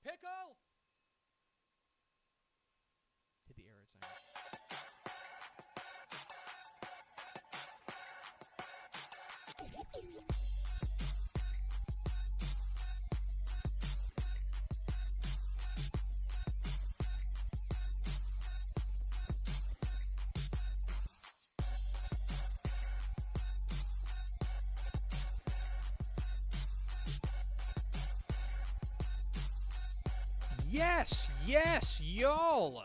Pickle! Hit the arrow sign. Yes, y'all!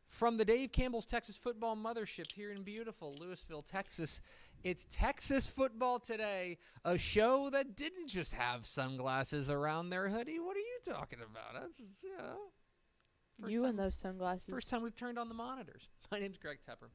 From the Dave Campbell's Texas Football Mothership here in beautiful Lewisville, Texas, it's Texas Football Today, a show that didn't just have sunglasses around their hoodie. What are you talking about? That's just, you and those sunglasses. First time we've turned on the monitors. My name's Greg Tepper.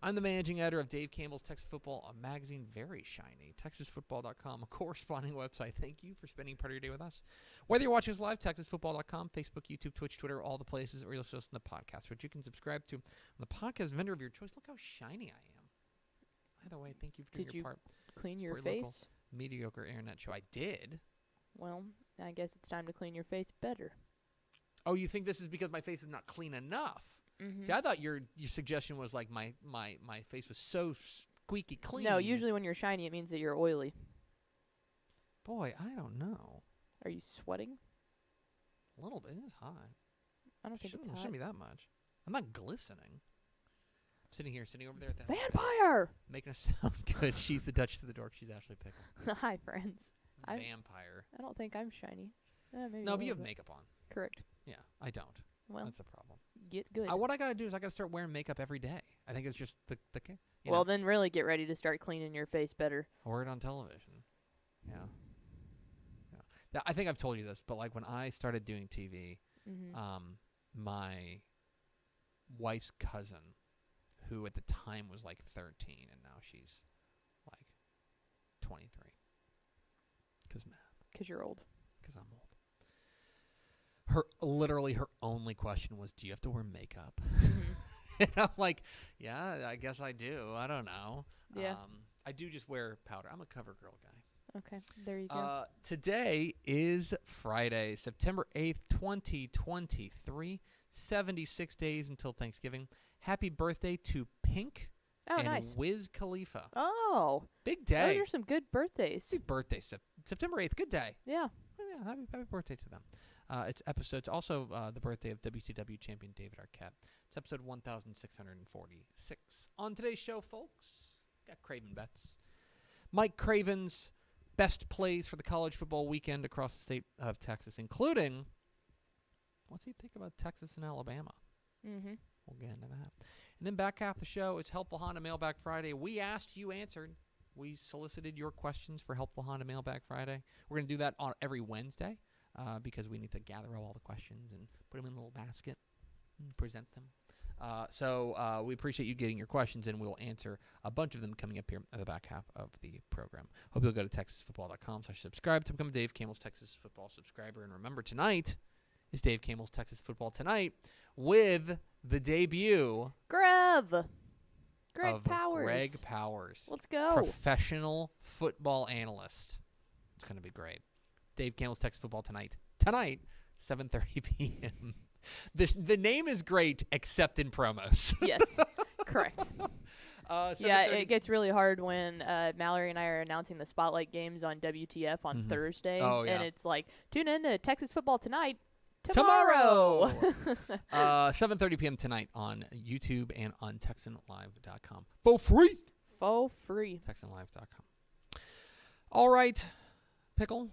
I'm the managing editor of Dave Campbell's Texas Football, a magazine very shiny, texasfootball.com, a corresponding website. Thank you for spending part of your day with us. Whether you're watching us live, texasfootball.com, Facebook, YouTube, Twitch, Twitter, all the places, or you'll listen to the podcast, which you can subscribe to on the podcast vendor of your choice. Look how shiny I am. Either way, thank you for doing your part. Did you clean your face? Mediocre internet show. I did. Well, I guess it's time to clean your face better. Oh, you think this is because my face is not clean enough? Mm-hmm. See, I thought your suggestion was like my face was so squeaky clean. No, usually when you're shiny, it means that you're oily. Boy, I don't know. Are you sweating? A little bit. It's hot. I don't think it's hot. It shouldn't be that much. I'm not glistening. I'm sitting over there at the vampire! Making us sound good. She's the Duchess of the Dork. She's Ashley Pickle. Hi, friends. Vampire. I don't think I'm shiny. Maybe no, but you have makeup on. Correct. Yeah, I don't. Well, that's the problem. Get good. What I gotta do is I gotta start wearing makeup every day. I think it's just the well, then really get ready to start cleaning your face better. Or it on television. Yeah. I think I've told you this, but like when I started doing TV, Mm-hmm. my wife's cousin, who at the time was like 13, and now she's like 23. Because math. Because you're old. Because I'm old. Her only question was, "Do you have to wear makeup?" Mm-hmm. And I'm like, "Yeah, I guess I do. I don't know. Yeah. I do just wear powder. I'm a cover girl guy." Okay, there you go. Today is Friday, September 8th, 2023. 76 days until Thanksgiving. Happy birthday to Pink Oh, and nice. Wiz Khalifa. Oh, Big day. those are some good birthdays. Big birthday. September 8th. Good day. Yeah. Oh, yeah, happy birthday to them. It's also the birthday of WCW champion David Arquette. It's episode 1646. On today's show, folks, got Craven Bets. Mike Craven's best plays for the college football weekend across the state of Texas, including, what's he think about Texas and Alabama? Mm-hmm. We'll get into that. And then back half the show, it's Helpful Honda Mailbag Friday. We asked, you answered. We solicited your questions for Helpful Honda Mailbag Friday. We're going to do that on every Wednesday because we need to gather up all the questions and put them in a little basket and present them. So we appreciate you getting your questions, and we'll answer a bunch of them coming up here at the back half of the program. Hope you'll go to texasfootball.com/subscribe to become a Dave Campbell's Texas Football subscriber. And remember, tonight is Dave Campbell's Texas Football Tonight with the debut Greg of Powers. Greg Powers. Let's go. Professional football analyst. It's going to be great. Dave Campbell's Texas Football Tonight. Tonight, 7:30 p.m. The name is great, except in promos. Yes, correct. Yeah, 7:30 it gets really hard when Mallory and I are announcing the Spotlight games on WTF on Thursday. Oh, yeah. And it's like, tune in to Texas Football Tonight tomorrow. 7:30 p.m. tonight on YouTube and on TexanLive.com. For free. For free. TexanLive.com. All right, Pickle.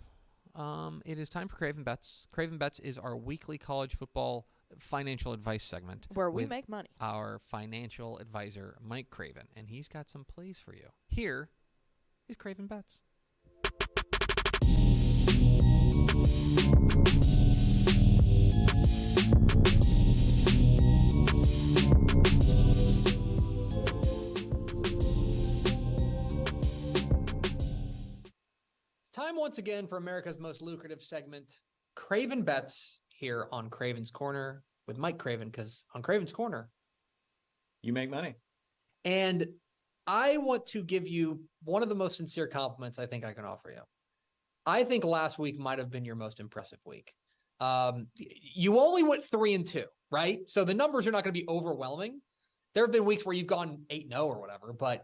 It is time for Craven Bets. Craven Bets is our weekly college football financial advice segment Where we with make money. our financial advisor, Mike Craven, and he's got some plays for you. Here is Craven Bets. Time once again for America's most lucrative segment, Craven Bets, here on Craven's Corner with Mike Craven, because on Craven's Corner, you make money. And I want to give you one of the most sincere compliments I think I can offer you. I think last week might have been your most impressive week. You only went 3-2, right? So the numbers are not going to be overwhelming. There have been weeks where you've gone 8-0 or whatever, but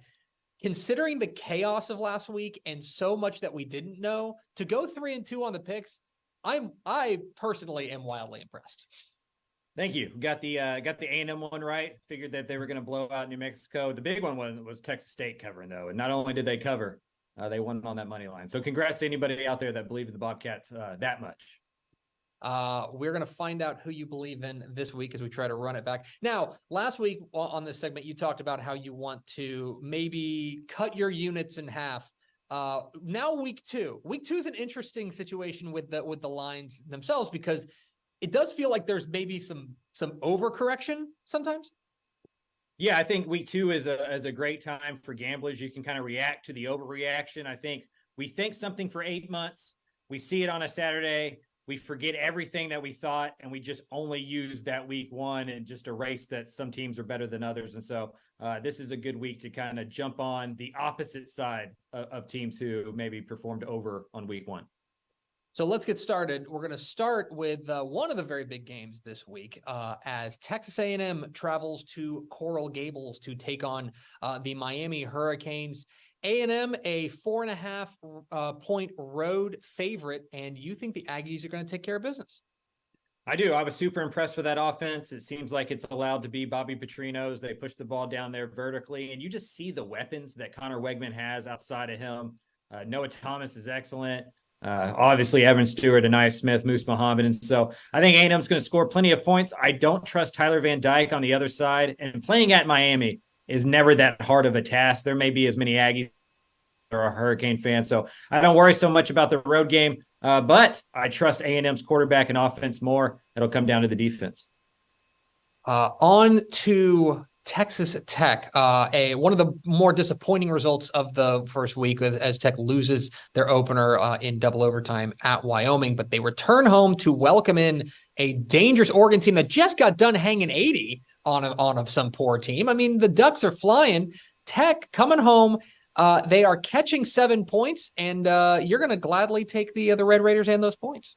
considering the chaos of last week and so much that we didn't know, to go 3-2 on the picks, I personally am wildly impressed. Thank you. Got the A&M one right. Figured that they were going to blow out New Mexico. The big one was Texas State covering, though. And not only did they cover, they won on that money line. So congrats to anybody out there that believed in the Bobcats that much. We're going to find out who you believe in this week as we try to run it back. Now, last week on this segment, you talked about how you want to maybe cut your units in half. Now week two is an interesting situation with the lines themselves, because it does feel like there's maybe some overcorrection sometimes. Yeah, I think week 2 is a great time for gamblers. You can kind of react to the overreaction. I think we think something for 8 months. We see it on a Saturday. We forget everything that we thought, and we just only use that week 1 and just erase that some teams are better than others. And so this is a good week to kind of jump on the opposite side of teams who maybe performed over on week 1. So let's get started. We're going to start with one of the very big games this week as Texas A&M travels to Coral Gables to take on the Miami Hurricanes. A&M, a 4.5 point road favorite, and you think the Aggies are going to take care of business? I do. I was super impressed with that offense. It seems like it's allowed to be Bobby Petrino's. They push the ball down there vertically, and you just see the weapons that Connor Wegman has outside of him. Noah Thomas is excellent. Obviously, Evan Stewart, Anaya Smith, Moose Muhammad. And so I think A&M's going to score plenty of points. I don't trust Tyler Van Dyke on the other side. And playing at Miami is never that hard of a task. There may be as many Aggies or a Hurricane fan. So I don't worry so much about the road game. But I trust A&M's quarterback and offense more. It'll come down to the defense. On to Texas Tech, one of the more disappointing results of the first week as Tech loses their opener in double overtime at Wyoming, but they return home to welcome in a dangerous Oregon team that just got done hanging 80 on some poor team. I mean, the Ducks are flying. Tech coming home. They are catching 7 points, and you're going to gladly take the Red Raiders and those points.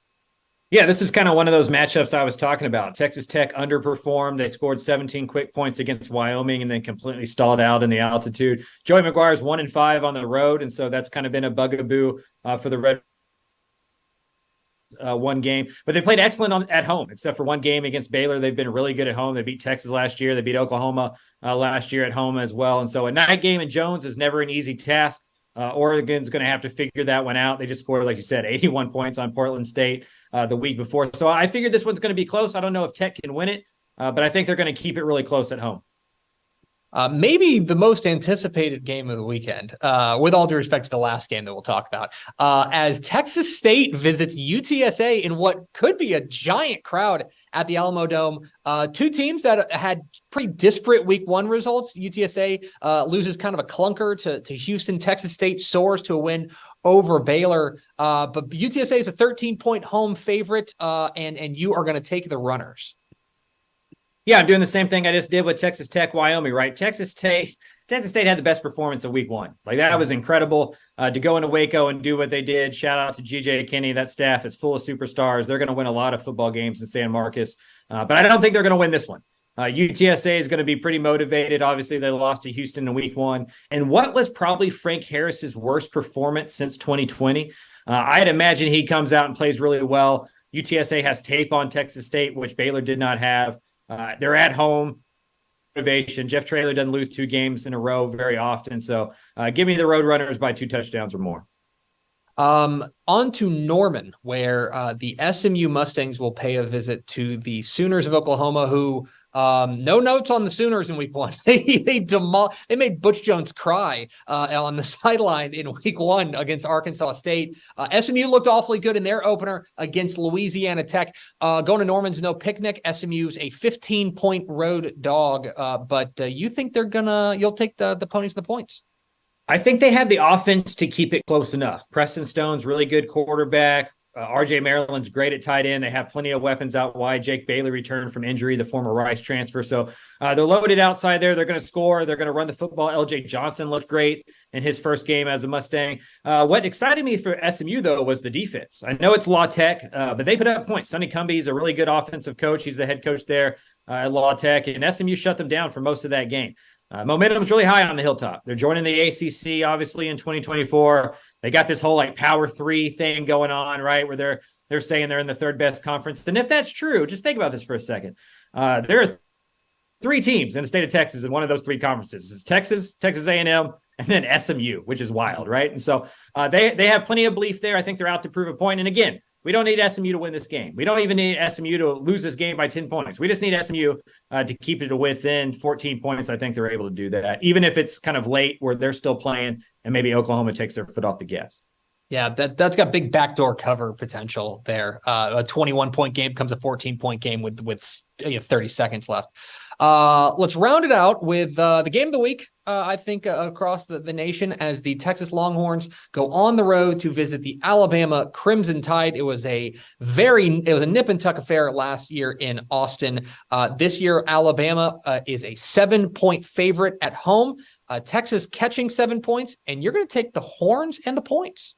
Yeah, this is kind of one of those matchups I was talking about. Texas Tech underperformed. They scored 17 quick points against Wyoming and then completely stalled out in the altitude. Joey McGuire's 1-5 on the road, and so that's kind of been a bugaboo for the Red one game. But they played excellent at home, except for one game against Baylor. They've been really good at home. They beat Texas last year. They beat Oklahoma last year at home as well. And so a night game in Jones is never an easy task. Oregon's going to have to figure that one out. They just scored, like you said, 81 points on Portland State the week before. So I figured this one's going to be close. I don't know if Tech can win it, but I think they're going to keep it really close at home. Maybe the most anticipated game of the weekend, with all due respect to the last game that we'll talk about, as Texas State visits UTSA in what could be a giant crowd at the Alamo Dome. Two teams that had pretty disparate week one results. UTSA loses kind of a clunker to Houston. Texas State soars to a win over Baylor. But UTSA is a 13-point home favorite, and you are going to take the runners. Yeah, I'm doing the same thing I just did with Texas Tech, Wyoming, right? Texas State had the best performance of week one. Like, that was incredible to go into Waco and do what they did. Shout out to GJ Kinney. That staff is full of superstars. They're going to win a lot of football games in San Marcos, but I don't think they're going to win this one. UTSA is going to be pretty motivated. Obviously, they lost to Houston in week one. And what was probably Frank Harris's worst performance since 2020? I'd imagine he comes out and plays really well. UTSA has tape on Texas State, which Baylor did not have. They're at home. Motivation. Jeff Traylor doesn't lose 2 games in a row very often. So give me the Roadrunners by 2 touchdowns or more. On to Norman, where the SMU Mustangs will pay a visit to the Sooners of Oklahoma, who no notes on the Sooners in week one. They made Butch Jones cry on the sideline in week one against Arkansas State. SMU looked awfully good in their opener against Louisiana Tech. Going to Norman's no picnic. SMU's a 15-point road dog, but you think you'll take the ponies and the points? I think they have the offense to keep it close enough. Preston Stone's really good quarterback. RJ Maryland's great at tight end. They have plenty of weapons out wide. Jake Bailey returned from injury, the former Rice transfer. So they're loaded outside there. They're going to score. They're going to run the football. LJ Johnson looked great in his first game as a Mustang. What excited me for SMU, though, was the defense. I know it's La Tech, but they put up points. Sonny Cumbie is a really good offensive coach. He's the head coach there at La Tech, and SMU shut them down for most of that game. Momentum is really high on the Hilltop. They're joining the ACC, obviously, in 2024. They got this whole like Power 3 thing going on, right, where they're saying they're in the third best conference. And if that's true, just think about this for a second. There are 3 teams in the state of Texas in one of those 3 conferences. It's Texas, Texas A&M, and then SMU, which is wild, right? And so they have plenty of belief there. I think they're out to prove a point. And again, we don't need SMU to win this game. We don't even need SMU to lose this game by 10 points. We just need SMU to keep it to within 14 points. I think they're able to do that, even if it's kind of late where they're still playing and maybe Oklahoma takes their foot off the gas. Yeah, that's got big backdoor cover potential there. A 21-point game becomes a 14-point game with 30 seconds left. Let's round it out with the game of the week, I think, across the nation, as the Texas Longhorns go on the road to visit the Alabama Crimson Tide. It was a nip and tuck affair last year in Austin. This year, Alabama is a 7-point favorite at home. Texas catching 7 points, and you're going to take the Horns and the points.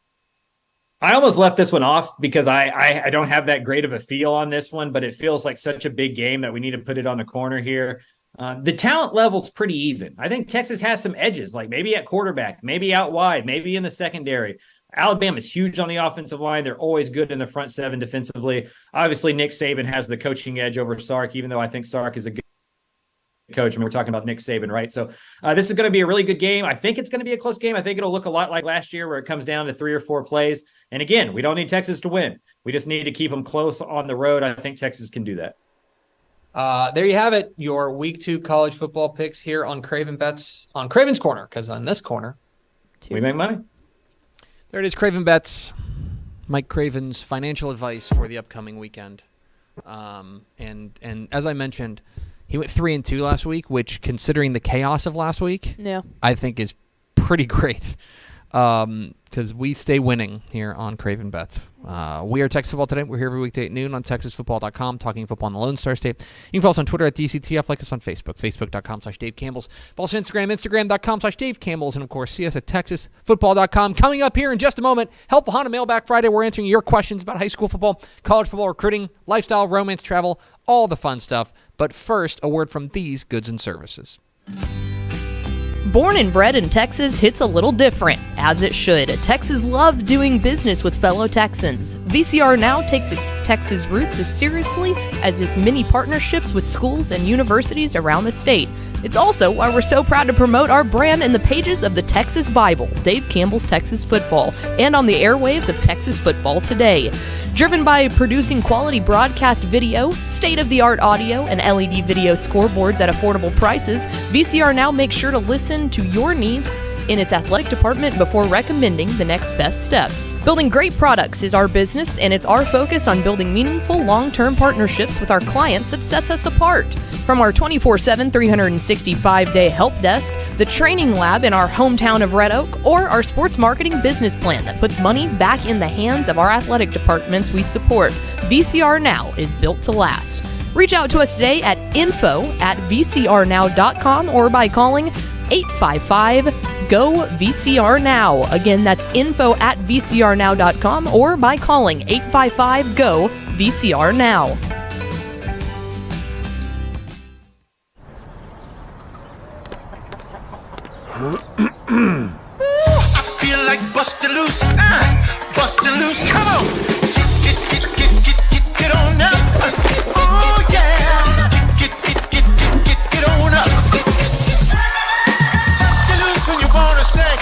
I almost left this one off because I don't have that great of a feel on this one, but it feels like such a big game that we need to put it on the corner here. The talent level's pretty even. I think Texas has some edges, like maybe at quarterback, maybe out wide, maybe in the secondary. Alabama's huge on the offensive line. They're always good in the front 7 defensively. Obviously, Nick Saban has the coaching edge over Sark, even though I think Sark is a good coach. I mean, we're talking about Nick Saban, right? So this is going to be a really good game. I think it's going to be a close game. I think it'll look a lot like last year where it comes down to 3 or 4 plays. And again, we don't need Texas to win. We just need to keep them close on the road. I think Texas can do that. There you have it. Your week 2 college football picks here on Craven Bets, on Craven's Corner, because on this corner, we make money. There it is, Craven Bets. Mike Craven's financial advice for the upcoming weekend. And as I mentioned, he went 3-2 last week, which, considering the chaos of last week, I think is pretty great. Because we stay winning here on Craven Bets. We are Texas Football Today. We're here every weekday at noon on TexasFootball.com, talking football on the Lone Star State. You can follow us on Twitter at DCTF, like us on Facebook, Facebook.com/Dave Campbell's. Follow us on Instagram, Instagram.com/Dave Campbell's, and of course, see us at TexasFootball.com. Coming up here in just a moment, Helpful Honda Mailbag Friday. We're answering your questions about high school football, college football, recruiting, lifestyle, romance, travel, all the fun stuff. But first, a word from these goods and services. Born and bred in Texas hits a little different, as it should. Texas loves doing business with fellow Texans. VCR Now takes its Texas roots as seriously as its many partnerships with schools and universities around the state. It's also why we're so proud to promote our brand in the pages of the Texas Bible, Dave Campbell's Texas Football, and on the airwaves of Texas Football Today. Driven by producing quality broadcast video, state-of-the-art audio, and LED video scoreboards at affordable prices, VCR Now makes sure to listen to your needs in its athletic department before recommending the next best steps. Building great products is our business, and it's our focus on building meaningful, long-term partnerships with our clients that sets us apart. From our 24/7, 365-day help desk, the training lab in our hometown of Red Oak, or our sports marketing business plan that puts money back in the hands of our athletic departments we support, VCR Now is built to last. Reach out to us today at info@vcrnow.com or by calling 855-GO-VCR-NOW. Again, that's info@vcrnow.com or by calling 855-GO-VCR-NOW. I feel like bustin' loose, bustin' loose, come on. Get on up. Oh yeah, get on up. Bustin' loose when you wanna sing.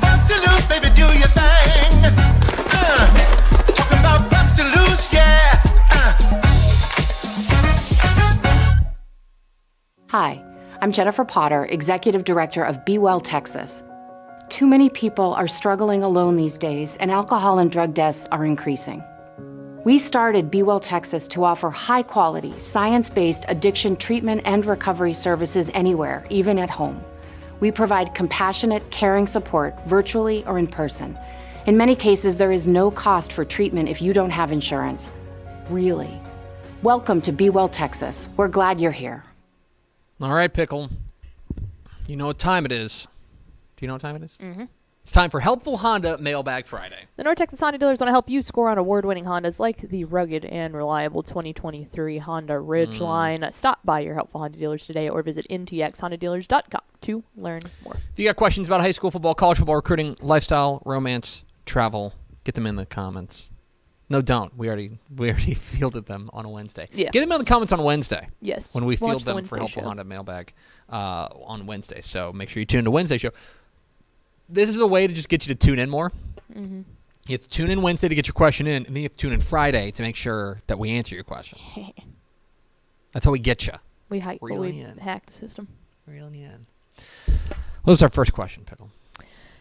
Bustin' loose, baby, do your thing. Talking about bustin' loose, yeah. Hi, I'm Jennifer Potter, Executive Director of Be Well Texas. Too many people are struggling alone these days, and alcohol and drug deaths are increasing. We started Be Well Texas to offer high-quality, science-based addiction treatment and recovery services anywhere, even at home. We provide compassionate, caring support, virtually or in person. In many cases, there is no cost for treatment if you don't have insurance. Really. Welcome to Be Well Texas. We're glad you're here. All right, Pickle. You know what time it is. Do you know what time it is? Mm-hmm. It's time for Helpful Honda Mailbag Friday. The North Texas Honda dealers want to help you score on award-winning Hondas like the rugged and reliable 2023 Honda Ridgeline. Stop by your Helpful Honda dealers today or visit ntxhondadealers.com to learn more. If you got questions about high school football, college football, recruiting, lifestyle, romance, travel, get them in the comments. No, don't. We already fielded them on a Wednesday. Yeah. Get them in the comments on Wednesday. Yes. When we Watch field the them Wednesday for Helpful show. Honda Mailbag on Wednesday. So make sure you tune in to Wednesday show. This is a way to just get you to tune in more. Mm-hmm. You have to tune in Wednesday to get your question in, and then you have to tune in Friday to make sure that we answer your question. That's how we get you. We Reel you in. hack the system. Reeling you in. What was our first question, Pickle?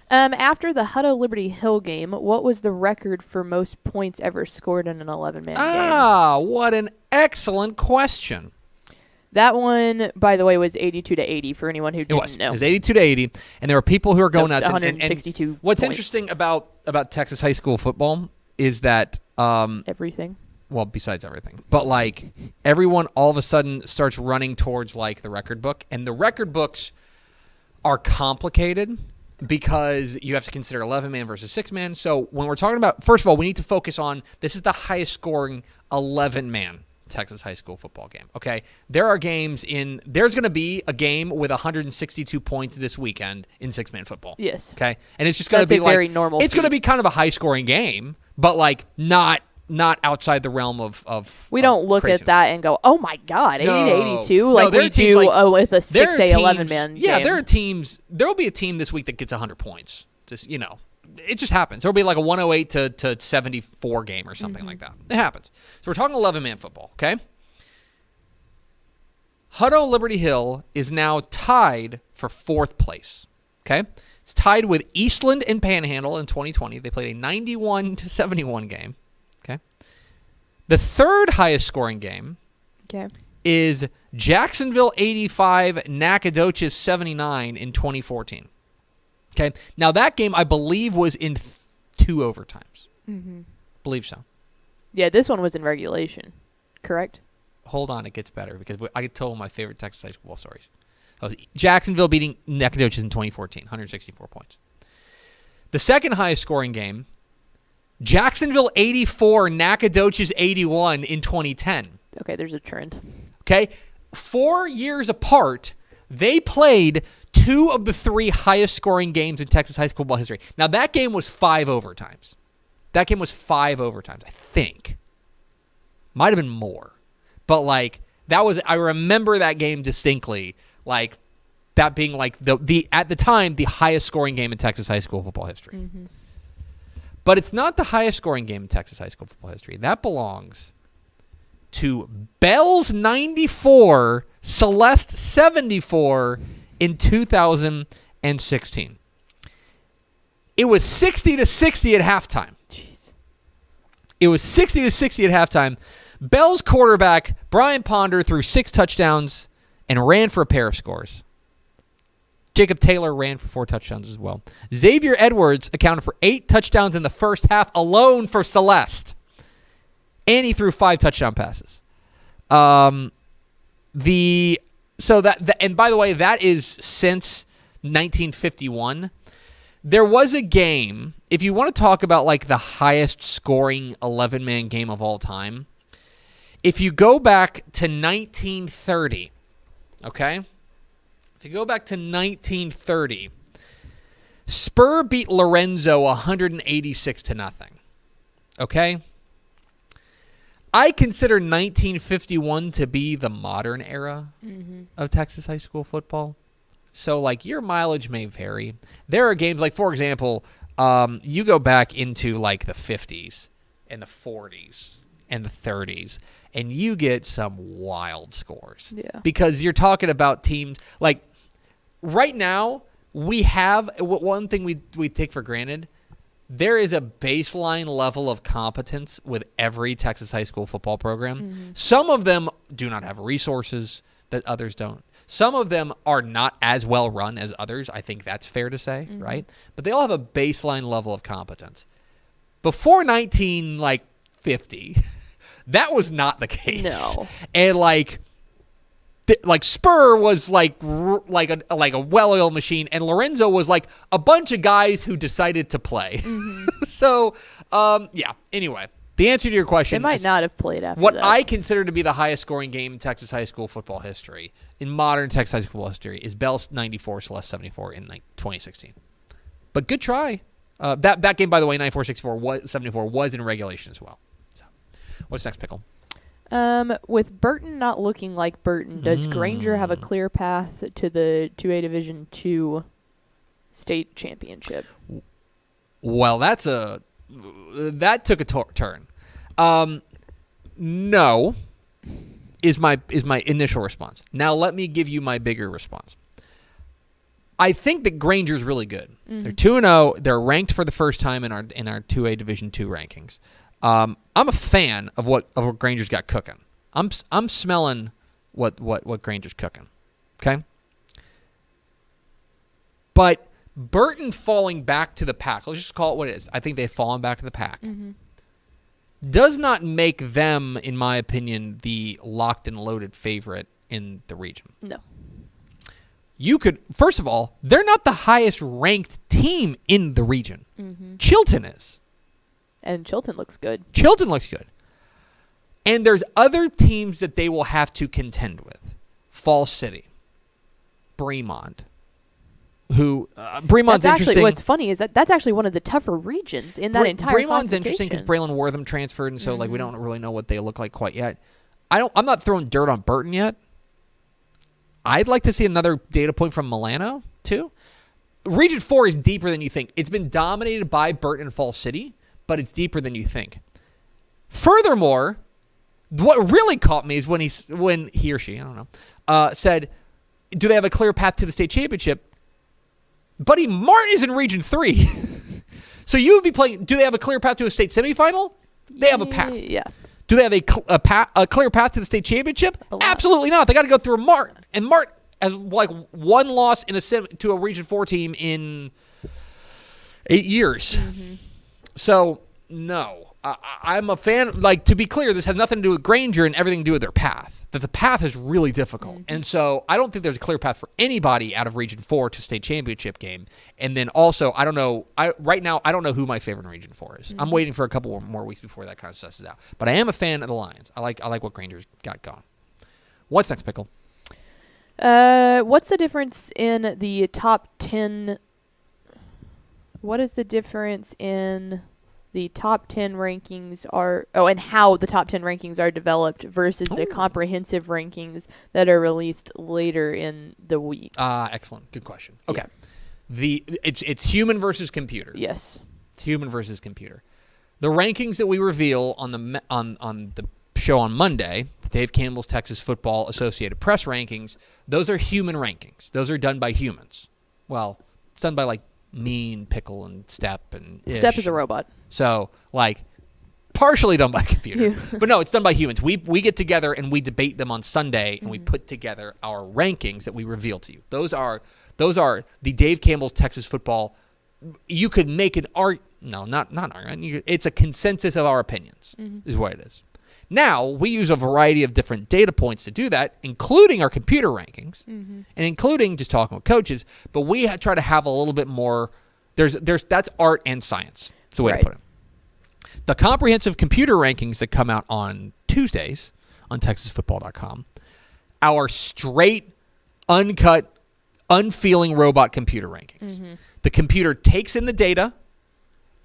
After the Hutto Liberty Hill game, what was the record for most points ever scored in an 11-man game? What an excellent question. That one, by the way, was 82-80 for anyone who didn't know. It was 82-80, and there were people who were going nuts. 162 and what's points. interesting about Texas high school football is that everything. Well, besides everything, but like everyone all of a sudden starts running towards like the record book, and the record books are complicated because you have to consider 11-man versus 6-man. So when we're talking about, first of all, we need to focus on this is the highest scoring 11-man Texas high school football game. Okay, there's going to be a game with 162 points this weekend in 6-man football. Yes. Okay, and it's just going to be like very normal. It's going to be kind of a high scoring game, but like not outside the realm of we don't look craziness. at that and go, oh my God, 80-82, No, like there we are teams do like- with a 6A 11-man game. Yeah, there are teams. There will be a team this week that gets 100 points. Just it just happens. There will be like a 108 to 74 game or something like that. It happens. So we're talking 11-man football, okay? Hutto Liberty Hill is now tied for 4th place, okay? It's tied with Eastland and Panhandle in 2020. They played a 91-71 game. Okay. The third highest scoring game is Jacksonville 85, Nacogdoches 79 in 2014. Okay. Now that game, I believe, was in 2 overtimes. Mm-hmm. Believe so. Yeah, this one was in regulation, correct? Hold on, it gets better because I could tell my favorite Texas high school stories. That was Jacksonville beating Nacogdoches in 2014, 164 points. The second highest scoring game, Jacksonville 84, Nacogdoches 81 in 2010. Okay, there's a trend. Okay, 4 years apart, they played 2 of the 3 highest scoring games in Texas high school football history. Now, that game was 5 overtimes. I think. Might have been more. But, like, I remember that game distinctly, like, that being, like, the at the time, the highest scoring game in Texas high school football history. Mm-hmm. But it's not the highest scoring game in Texas high school football history. That belongs to Bells 94, Celeste 74 in 2016. It was 60-60 at halftime. It was 60-60 at halftime. Bell's quarterback, Brian Ponder, threw 6 touchdowns and ran for a pair of scores. Jacob Taylor ran for 4 touchdowns as well. Xavier Edwards accounted for 8 touchdowns in the first half alone for Celeste. And he threw 5 touchdown passes. And by the way, that is since 1951. There was a game, if you want to talk about like the highest scoring 11-man game of all time, if you go back to 1930, okay? If you go back to 1930, Spur beat Lorenzo 186-0, okay? I consider 1951 to be the modern era of Texas high school football. So, like, your mileage may vary. There are games, like, for example, you go back into, like, the 50s and the 40s and the 30s, and you get some wild scores. Yeah. Because you're talking about teams, like, right now, we have one thing we take for granted. There is a baseline level of competence with every Texas high school football program. Mm-hmm. Some of them do not have resources that others don't. Some of them are not as well run as others. I think that's fair to say, right? But they all have a baseline level of competence. Before 1950, that was not the case. No. And like Spur was like a well-oiled machine, and Lorenzo was like a bunch of guys who decided to play. So, yeah. Anyway, the answer to your question, They might not have played after what that. I consider to be the highest scoring game in Texas high school football history, in modern Texas high school football history, is Bell's 94, Celeste 74 in 2016. But good try. That game, by the way, 94-74 was in regulation as well. So, what's next, Pickle? With Burton not looking like Burton, does Granger have a clear path to the 2A Division II state championship? Well, that took a turn. No, is my initial response. Now let me give you my bigger response. I think that Granger's really good. They're 2-0. They're ranked for the first time in our 2A Division II rankings. I'm a fan of what Granger's got cooking. I'm smelling what Granger's cooking. Okay? But Burton falling back to the pack, let's just call it what it is. I think they've fallen back to the pack. Does not make them, in my opinion, the locked and loaded favorite in the region. No. You could, first of all, they're not the highest ranked team in the region. Chilton is. And Chilton looks good. Chilton looks good. And there's other teams that they will have to contend with. Falls City. Bremond. Bremont's interesting. What's funny is that's actually one of the tougher regions in that entire Bremond's interesting because Braylon Wortham transferred, and so like we don't really know what they look like quite yet. I'm not throwing dirt on Burton yet. I'd like to see another data point from Milano too. Region 4 is deeper than you think. It's been dominated by Burton and Falls City, but it's deeper than you think. Furthermore, what really caught me is when he or she, I don't know, said, "Do they have a clear path to the state championship?" Buddy, Martin is in Region 3. So you would be playing. Do they have a clear path to a state semifinal? They have a path. Yeah. Do they have a clear path to the state championship? Absolutely not. They got to go through Mart, and Mart has like one loss in to a Region 4 team in 8 years. Mm-hmm. So no, I'm a fan. Like, to be clear, this has nothing to do with Granger and everything to do with their path. That the path is really difficult, and so I don't think there's a clear path for anybody out of Region 4 to state championship game. And then also, I don't know. Right now, I don't know who my favorite in Region 4 is. I'm waiting for a couple more weeks before that kind of susses out. But I am a fan of the Lions. I like what Granger's got going. What's next, Pickle? What's the difference in the top 10? What is the difference in the top 10 rankings and how the top 10 rankings are developed versus the comprehensive rankings that are released later in the week? Excellent. Good question. Okay. Yeah. It's human versus computer. Yes. It's human versus computer. The rankings that we reveal on the show on Monday, Dave Campbell's Texas Football Associated Press rankings, those are human rankings. Those are done by humans. Well, it's done by like me and Pickle and Step and Step is a robot. So like partially done by computer. But no, it's done by humans. We get together and we debate them on Sunday and we put together our rankings that we reveal to you. Those are the Dave Campbell's Texas Football. You could make an not an argument. It's a consensus of our opinions is what it is. Now, we use a variety of different data points to do that, including our computer rankings and including just talking with coaches, but we try to have a little bit more. That's art and science. That's the way to put it. The comprehensive computer rankings that come out on Tuesdays on TexasFootball.com, our straight, uncut, unfeeling robot computer rankings. The computer takes in the data,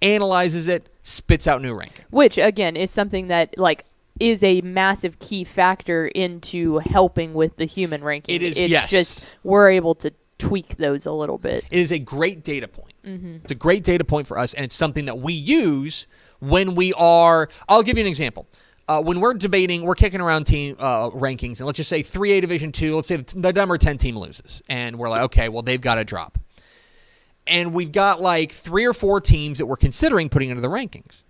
analyzes it, spits out new rankings. Which, again, is something that, like, is a massive key factor into helping with the human ranking. It is, it's just we're able to tweak those a little bit. It is a great data point. It's a great data point for us, and it's something that we use when we are – I'll give you an example. When we're debating, we're kicking around team rankings, and let's just say 3A Division II, let's say the number 10 team loses, and we're like, okay, well, they've got to drop. And we've got like 3 or 4 teams that we're considering putting into the rankings.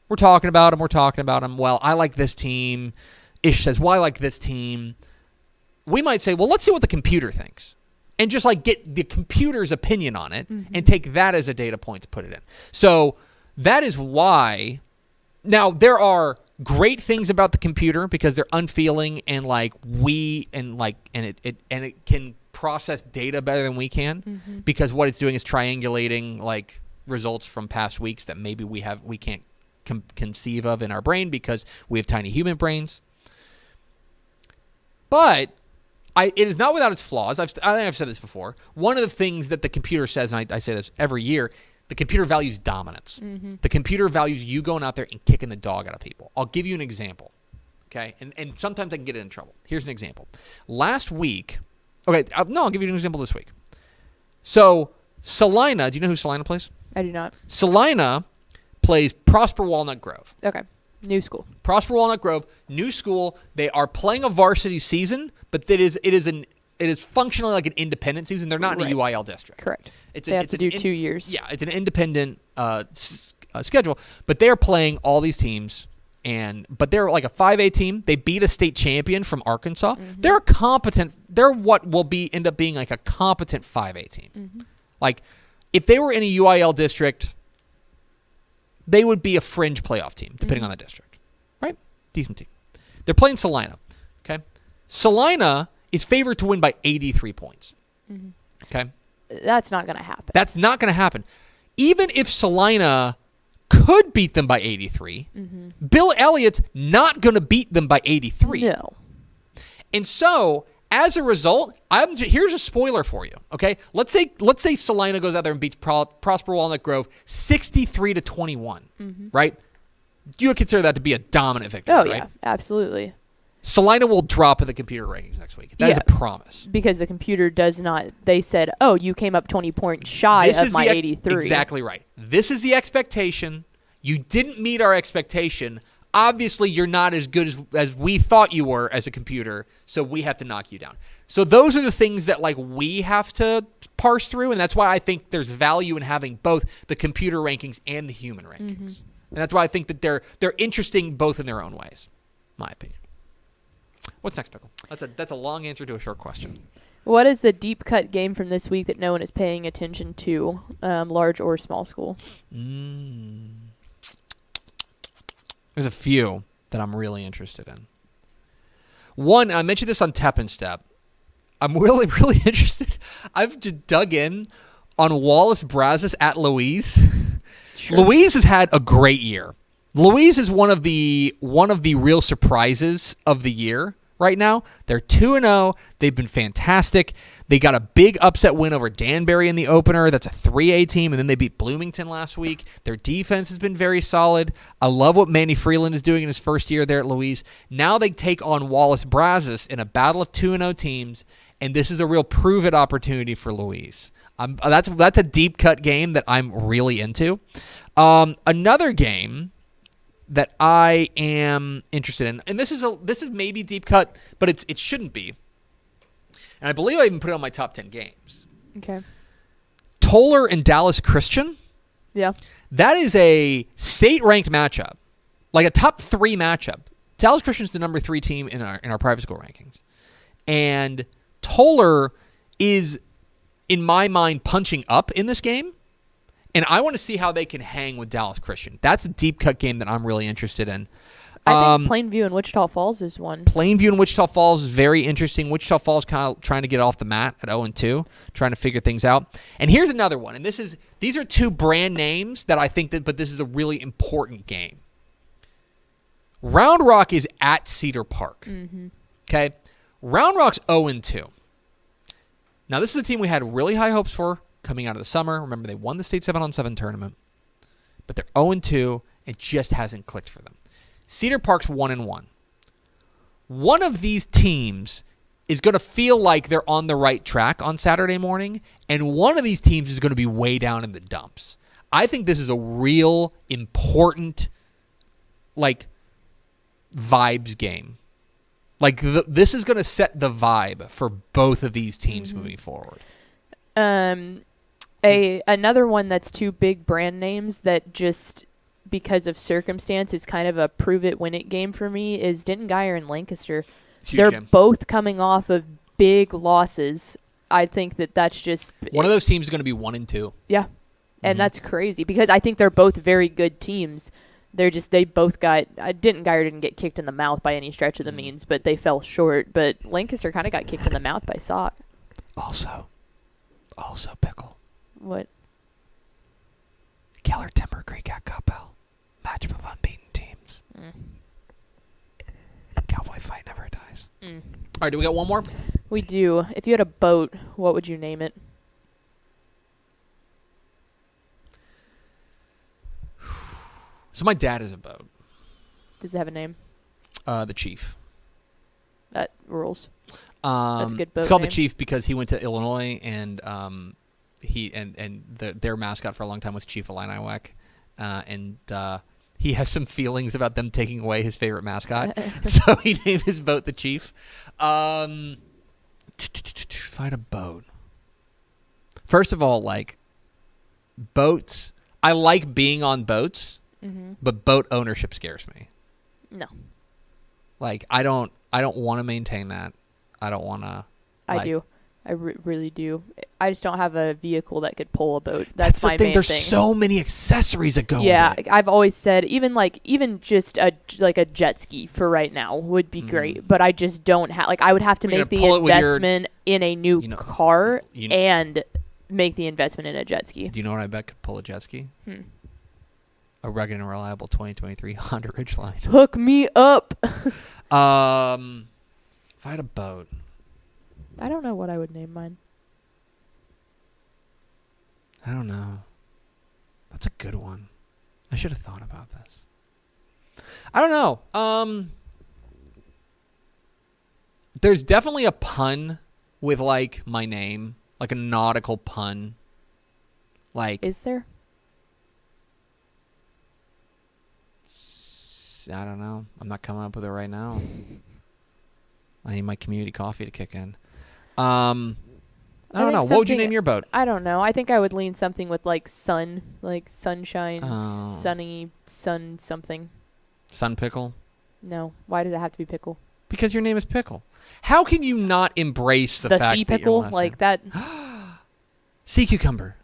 We're talking about them. Well, I like this team. Ish says, well, I like this team. We might say, well, let's see what the computer thinks. And just like get the computer's opinion on it and take that as a data point to put it in. So that is why. Now, there are great things about the computer because they're unfeeling and like it can process data better than we can because what it's doing is triangulating like results from past weeks that maybe we can't conceive of in our brain because we have tiny human brains. But it is not without its flaws. I think I've said this before. One of the things that the computer says, and I say this every year, the computer values dominance. The computer values you going out there and kicking the dog out of people. I'll give you an example, okay? And sometimes I can get in trouble. Here's an example. Last week, I'll give you an example this week. So Salina, do you know who Salina plays? I do not. Salina plays Prosper Walnut Grove. Okay. New school. Prosper Walnut Grove, new school. They are playing a varsity season, but it is functionally like an independent season. They're not in a UIL district. Correct. They have to do 2 years. Yeah, it's an independent schedule, but they're playing all these teams, but they're like a 5A team. They beat a state champion from Arkansas. They're competent. They're what will end up being like a competent 5A team. Like if they were in a UIL district, they would be a fringe playoff team, depending on the district, right? Decent team. They're playing Salina, okay? Salina is favored to win by 83 points, okay? That's not going to happen. That's not going to happen. Even if Salina could beat them by 83, Bill Elliott's not going to beat them by 83. No. And so, as a result, here's a spoiler for you, okay? Let's say Salina goes out there and beats Prosper Walnut Grove 63-21, right? You would consider that to be a dominant victory, right? Yeah, absolutely. Salina will drop in the computer rankings next week. That is a promise. Because the computer does not. They said, "Oh, you came up 20 points shy of my 83." Exactly right. This is the expectation. You didn't meet our expectation. obviously you're not as good as we thought you were as a computer, so we have to knock you down. So those are the things that like we have to parse through, and that's why I think there's value in having both the computer rankings and the human rankings. And that's why I think that they're interesting both in their own ways, my opinion. What's next, Pickle? That's a long answer to a short question. What is the deep cut game from this week that no one is paying attention to, large or small school? There's a few that I'm really interested in. One, I mentioned this on Tep and Step. I'm really, really interested. I've just dug in on Wallace Brazos at Louise. Sure. Louise has had a great year. Louise is one of the real surprises of the year right now. They're 2-0. They've been fantastic. They got a big upset win over Danbury in the opener. That's a 3A team, and then they beat Bloomington last week. Their defense has been very solid. I love what Manny Freeland is doing in his first year there at Louise. Now they take on Wallace Brazos in a battle of 2-0 teams, and this is a real prove-it opportunity for Louise. That's a deep cut game that I'm really into. Another game that I am interested in, and this is maybe deep cut, but it shouldn't be. And I believe I even put it on my top 10 games. Okay. Toller and Dallas Christian. Yeah. That is a state-ranked matchup, like a top 3 matchup. Dallas Christian is the number 3 team in our private school rankings, and Toller is, in my mind, punching up in this game. And I want to see how they can hang with Dallas Christian. That's a deep cut game that I'm really interested in. I think Plainview and Wichita Falls is one. Plainview and Wichita Falls is very interesting. Wichita Falls kind of trying to get off the mat at 0-2, trying to figure things out. And here's another one. And these are 2 brand names that I think but this is a really important game. Round Rock is at Cedar Park. Okay, Round Rock's 0-2. Now this is a team we had really high hopes for coming out of the summer. Remember, they won the state 7-on-7 tournament, but they're 0-2. It just hasn't clicked for them. Cedar Park's 1-1. One of these teams is going to feel like they're on the right track on Saturday morning, and one of these teams is going to be way down in the dumps. I think this is a real important, like, vibes game. Like, this is going to set the vibe for both of these teams moving forward. Another one that's 2 big brand names that just because of circumstance is kind of a prove it win it game for me is Denton Geyer and Lancaster. They're both coming off of big losses. I think that's just one of those teams is going to be 1-2. Yeah, and that's crazy because I think they're both very good teams. They both got Denton Geyer didn't get kicked in the mouth by any stretch of the means, but they fell short. But Lancaster kind of got kicked in the mouth by Sock. Also, Pickle. What? Keller Timber Creek at Coppell. Matchup of unbeaten teams. Cowboy fight never dies. All right, do we got one more? We do. If you had a boat, what would you name it? So my dad has a boat. Does it have a name? The Chief. That rules. That's a good boat It's called name. the Chief because he went to Illinois and their mascot for a long time was Chief Illiniwek. And he has some feelings about them taking away his favorite mascot. So he named his boat the Chief. Find a boat. First of all, like, boats. I like being on boats, but boat ownership scares me. No. Like, I don't want to maintain that. I don't want to. I do. I really do. I just don't have a vehicle that could pull a boat. That's my the thing. main There's thing. so many accessories that go with it. I've always said even just a jet ski for right now would be great, but I just don't have I would have to make the investment in a new car and make the investment in a jet ski. Do you know what I bet could pull a jet ski? A rugged and reliable 2023 Honda Ridgeline. Hook me up. If I had a boat. I don't know what I would name mine. I don't know. That's a good one. I should have thought about this. I don't know. There's definitely a pun with, like, my name. Like a nautical pun. Like. Is there? I don't know. I'm not coming up with it right now. I need my community coffee to kick in. I don't know. What would you name your boat? I don't know. I think I would lean something with like sun, like sunshine, Oh. sunny, sun something. Sun Pickle? No. Why does it have to be pickle? Because your name is Pickle. How can you not embrace the fact sea that pickle, your last like name- that. Sea cucumber.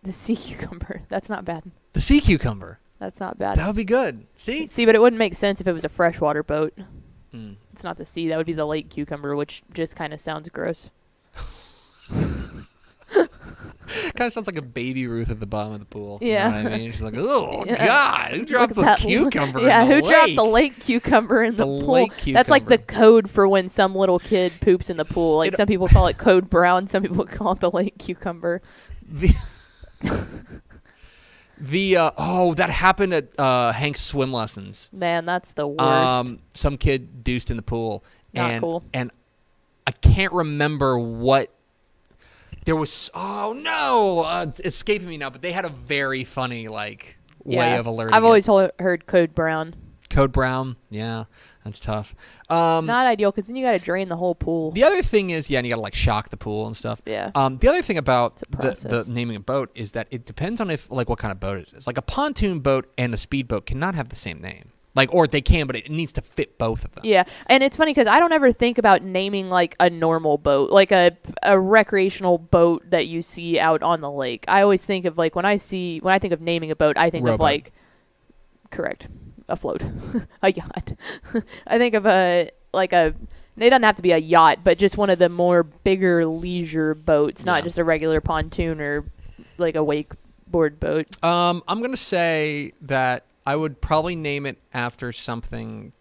The sea cucumber. That's not bad. The sea cucumber. That's not bad. That would be good. See? See, but it wouldn't make sense if it was a freshwater boat. Hmm. It's not the sea. That would be the lake cucumber, which just kind of sounds gross. Kind of sounds like a baby Ruth at the bottom of the pool. Yeah. You know what I mean? She's like, oh, Yeah. God, who dropped Look the at that cucumber Yeah, in the who lake? dropped the lake cucumber in the pool? lake That's like the cucumber. code for when some little kid poops in the pool. Like some people call it code brown, some people call it the lake cucumber. That happened at Hank's swim lessons. Man, that's the worst. Some kid deuced in the pool. Not cool. And I can't remember what. There was, it's escaping me now, but they had a very funny, like, way of alerting I've it. always heard code brown. Code Brown, yeah, that's tough. Not ideal, because then you got to drain the whole pool. The other thing is, and you got to, like, shock the pool and stuff. Yeah. The other thing about It's a the process. naming a boat is that it depends on what kind of boat it is. Like, a pontoon boat and a speedboat cannot have the same name. Like, or they can, but it needs to fit both of them. Yeah, and it's funny because I don't ever think about naming like a normal boat, like a recreational boat that you see out on the lake. I always think of like when I think of naming a boat, I think of Rowboat. like, correct, a float, a yacht. I think of it doesn't have to be a yacht, but just one of the more bigger leisure boats, not Yeah. just a regular pontoon or like a wakeboard boat. I'm gonna say that I would probably name it after something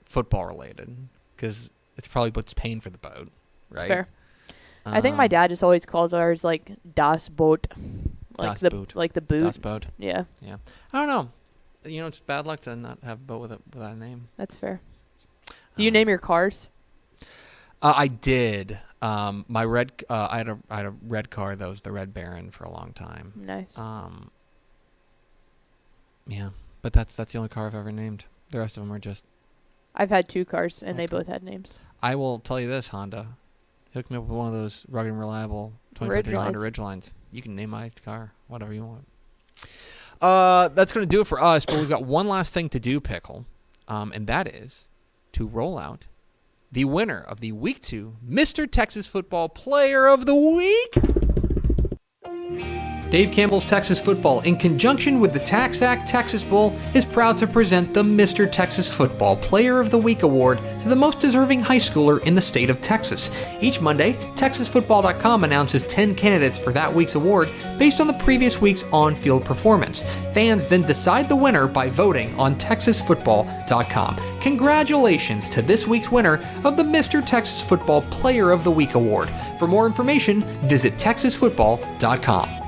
football related because it's probably what's paying for the boat, right? It's fair. I think my dad just always calls ours like Das Boot, like Das the Boot. like the boot. Das Boat. Yeah, I don't know. You know, it's bad luck to not have a boat without a name. that's fair. Do you name your cars? I did. My red. I had a red car that was the Red Baron for a long time. Nice. Yeah, but that's the only car I've ever named. The rest of them are just. I've had 2 cars, and they Okay. both had names. I will tell you this, Honda. Hook me up with one of those rugged and reliable 2023 Honda Ridgelines. You can name my car whatever you want. That's going to do it for us, but we've got one last thing to do, Pickle, and that is to roll out the winner of the Week 2 Mr. Texas Football Player of the Week. Dave Campbell's Texas Football, in conjunction with the TaxAct Texas Bowl, is proud to present the Mr. Texas Football Player of the Week award to the most deserving high schooler in the state of Texas. Each Monday, TexasFootball.com announces 10 candidates for that week's award based on the previous week's on-field performance. Fans then decide the winner by voting on TexasFootball.com. Congratulations to this week's winner of the Mr. Texas Football Player of the Week award. For more information, visit TexasFootball.com.